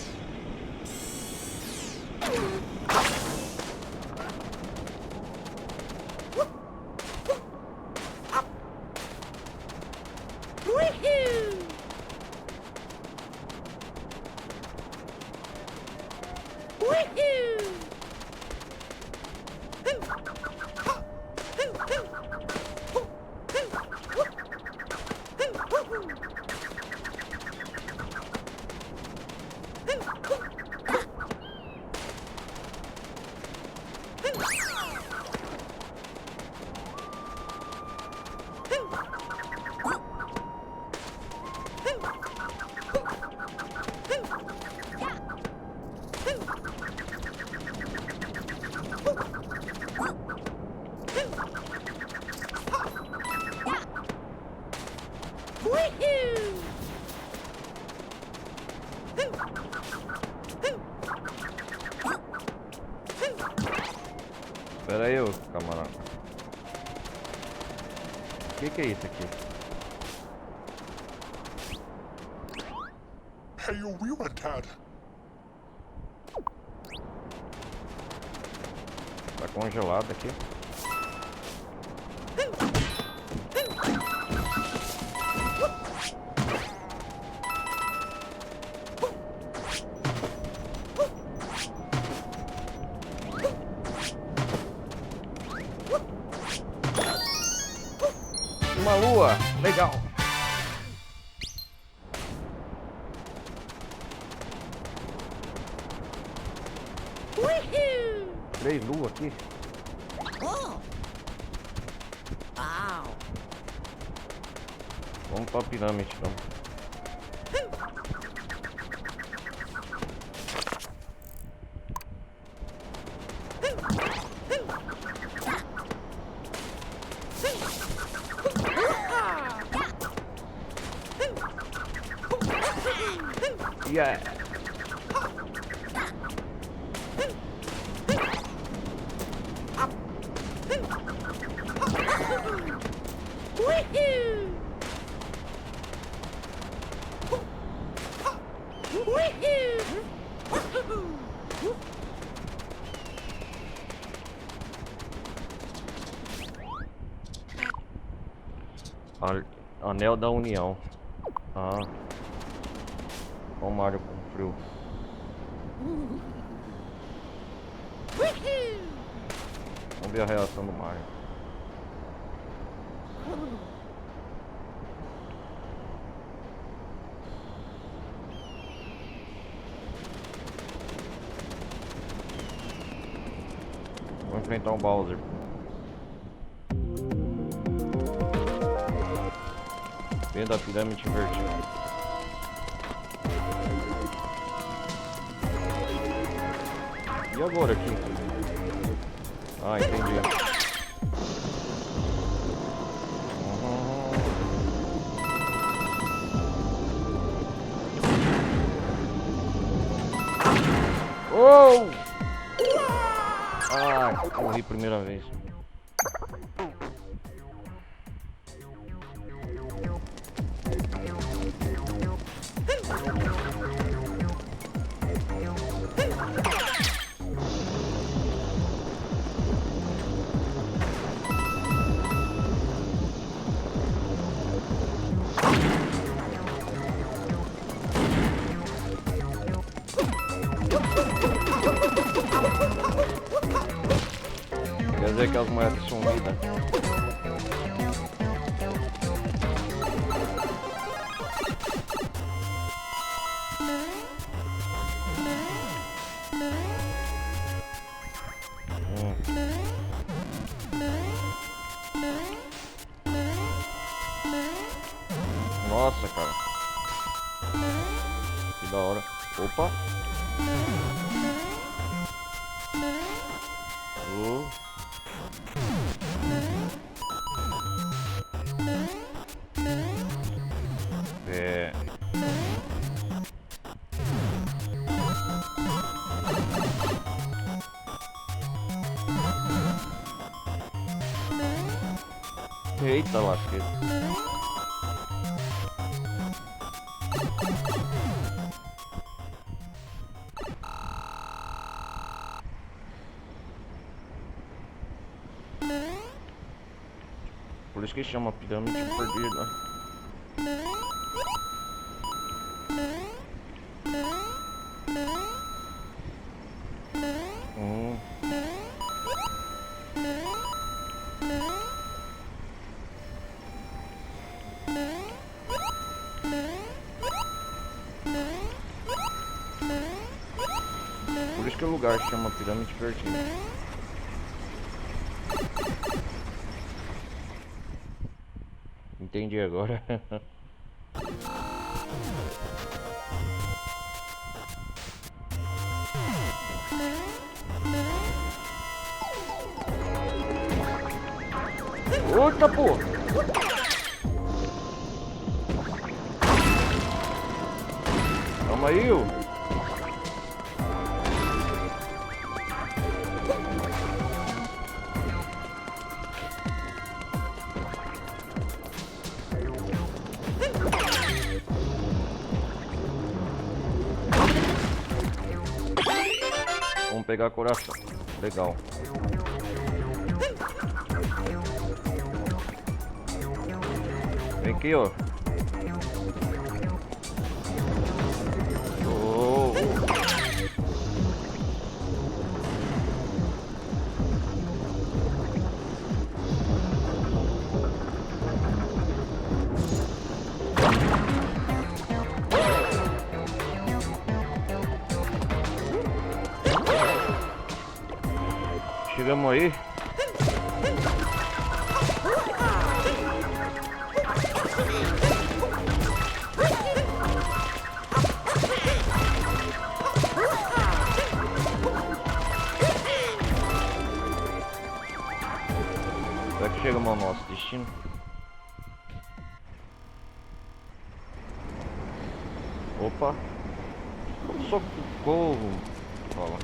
Espera aí, ô camarada. O que é isso aqui? Hey, you went, Dad. Tá congelado aqui. Uma lua, legal. Três luas aqui. Vamos pra pirâmide então. Yeah. Anel da União. Ah. Olha o Mario com frio. Vamos ver a reação do Mario. Vou enfrentar o Bowser. Vem da pirâmide invertida. E agora aqui? Ah, entendi. Oh! Ai, morri primeira vez. Quer dizer que as moedas são vida. Nossa, cara. Que da hora. Opa. Eita lasqueira. Por isso que chama pirâmide perdida. Por isso que o lugar chama pirâmide perdida. Entendi agora. Outra porra! Calma aí, ô. Vamos pegar coração. Legal. Vem aqui, ó. Oh. Chegamos aí. Será que chegamos ao nosso destino? Opa! Socorro! Fala.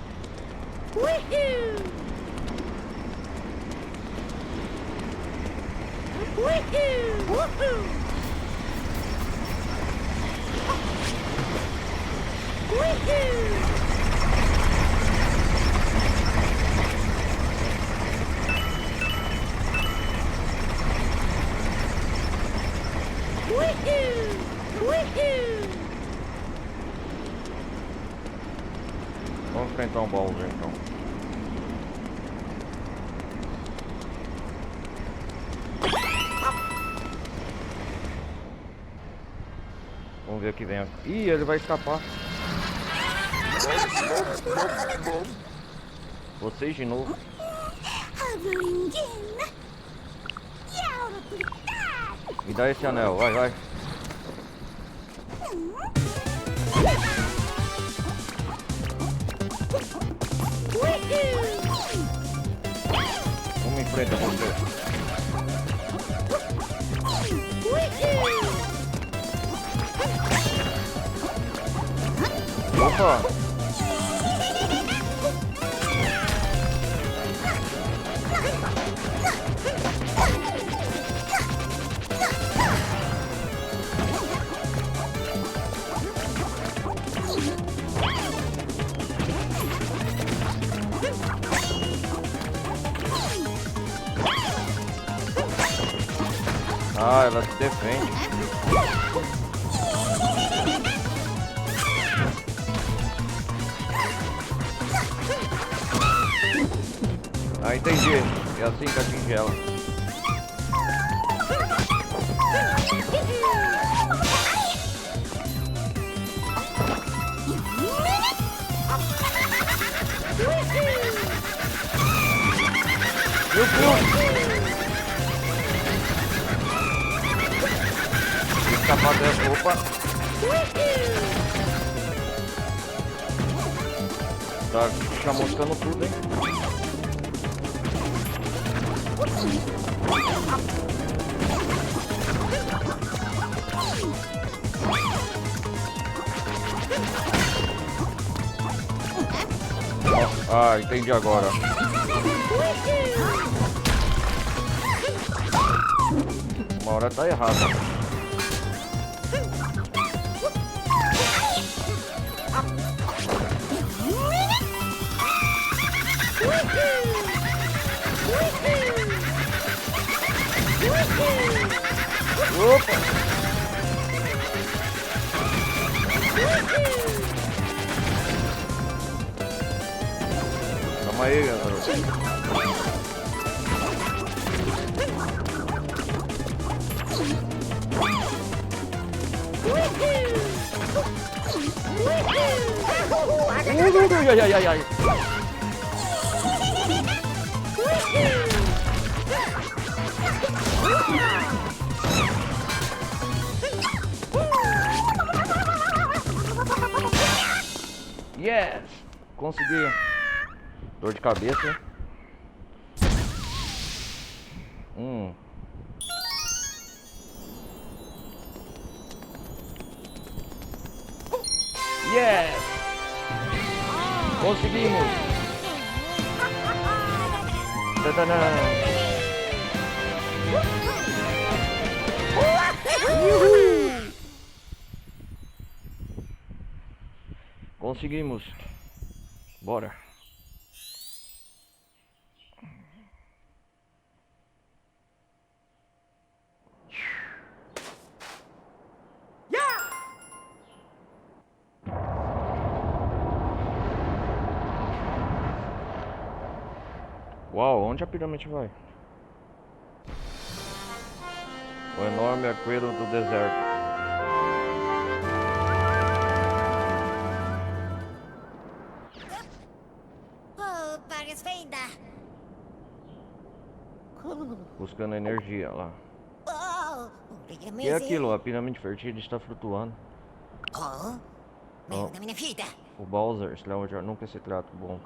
Vamos enfrentar um baú então. Vamos ver o que vem aqui. Ih, ele vai escapar. Vocês de novo. Me dá esse anel, vai, vai. Vamos enfrentar você. Opa! Ah, ela se defende. Ah, entendi. É assim que atinge ela. Meu Deus! Escapar dessa roupa. Tá chamuscando tudo, hein? Ah, entendi agora. Uma hora tá errado. Opa! Calma aí, garoto. Ai, ai, ai, ai. Yes! Consegui. Dor de cabeça. Yes! Conseguimos! Tadã! Conseguimos! Bora! Uau, onde a pirâmide vai? O enorme aqueduto do deserto. Oh, várias feitas. Buscando energia lá. Oh, O que é aquilo? A pirâmide fértil está flutuando. Oh, Oh. da minha vida. O Bowser, extraordinário, nunca se trata bom.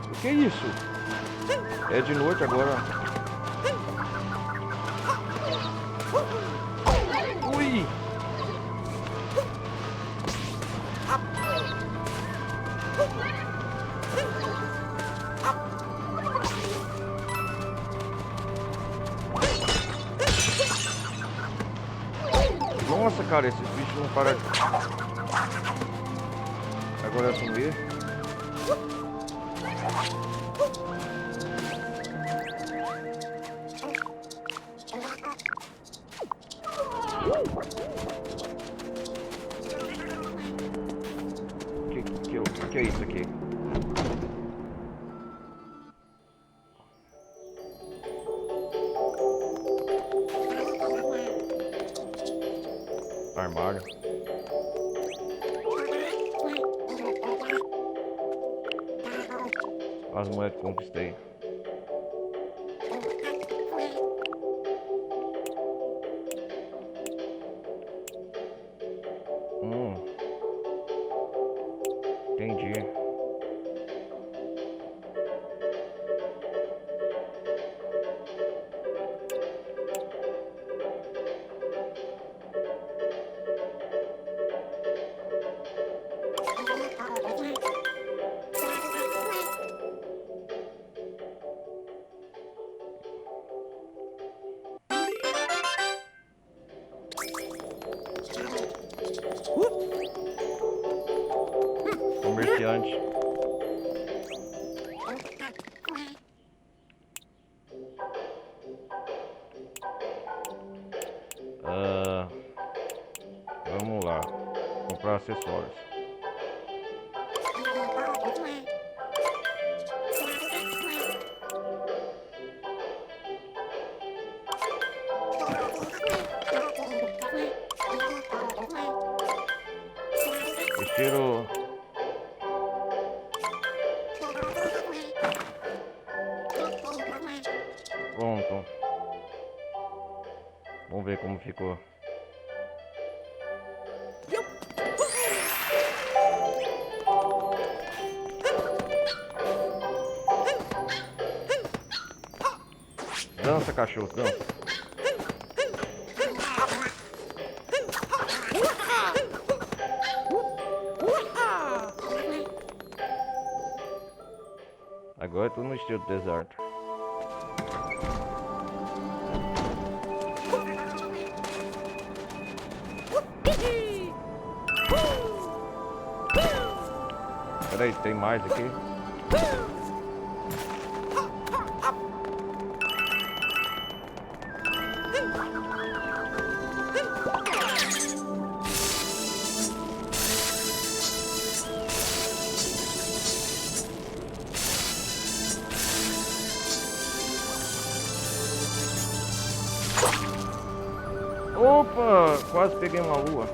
O que é isso? É de noite agora. Ui! Nossa, cara, esses bichos não param de... Agora é sumir. O que é isso aqui? Armário. As moedas que conquistei. Entendi. Comerciante. Vamos lá. Comprar acessórios. Estilo... Pronto. Vamos ver como ficou. cachorro, não. Agora eu tô no estilo deserto. Peraí, tem mais aqui? Opa, quase peguei uma lua.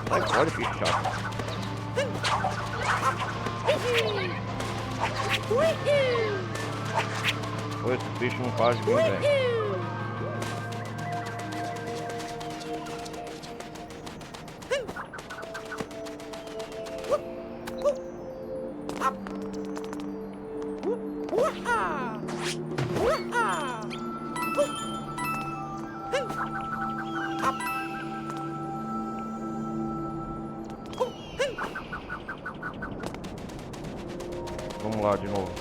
Sai fora, bicho chato. Pô, esse bicho não para de vir, velho. Vamos lá de novo.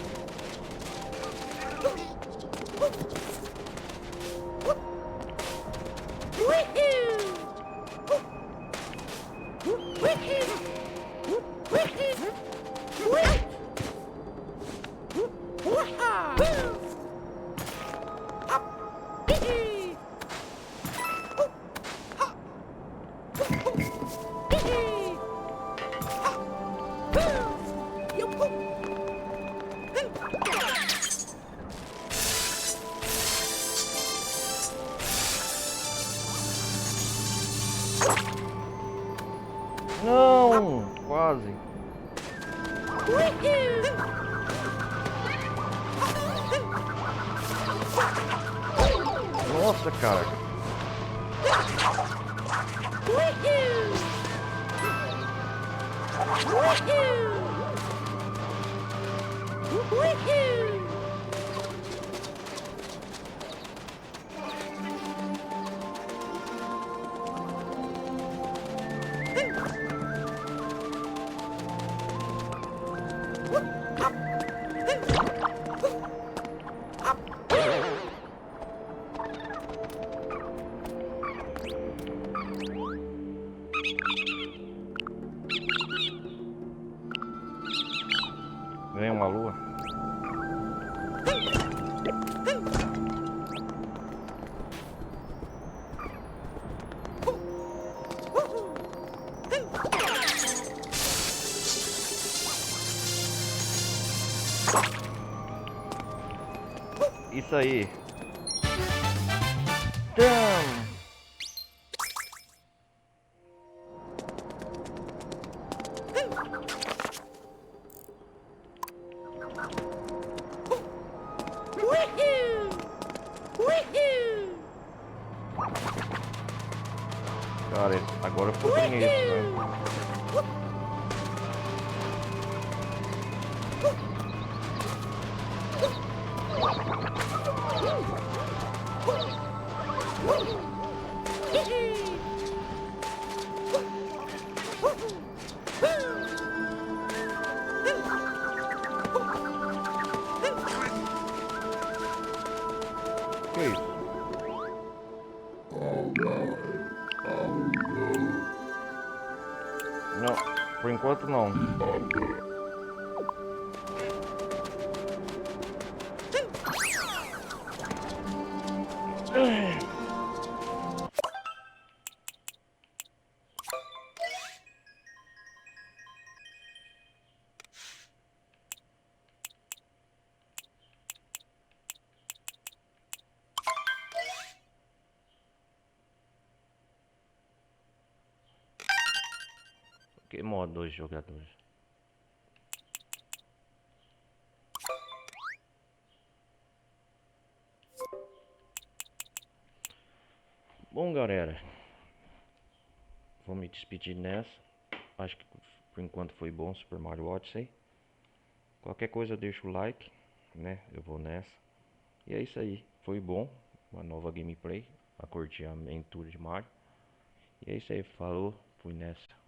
Não, quase. Nossa, cara. Vem uma lua. Isso aí. Damn. Cara, agora ficou sinistro, né? Que isso? Não, por enquanto não. Que modo 2 jogadores? Bom, galera, vou me despedir nessa. Acho que por enquanto foi bom Super Mario Odyssey. Qualquer coisa deixa o like, né? Eu vou nessa. E é isso aí. Foi bom. Uma nova gameplay. A curtir a aventura de Mario. E é isso aí. Falou. Fui nessa.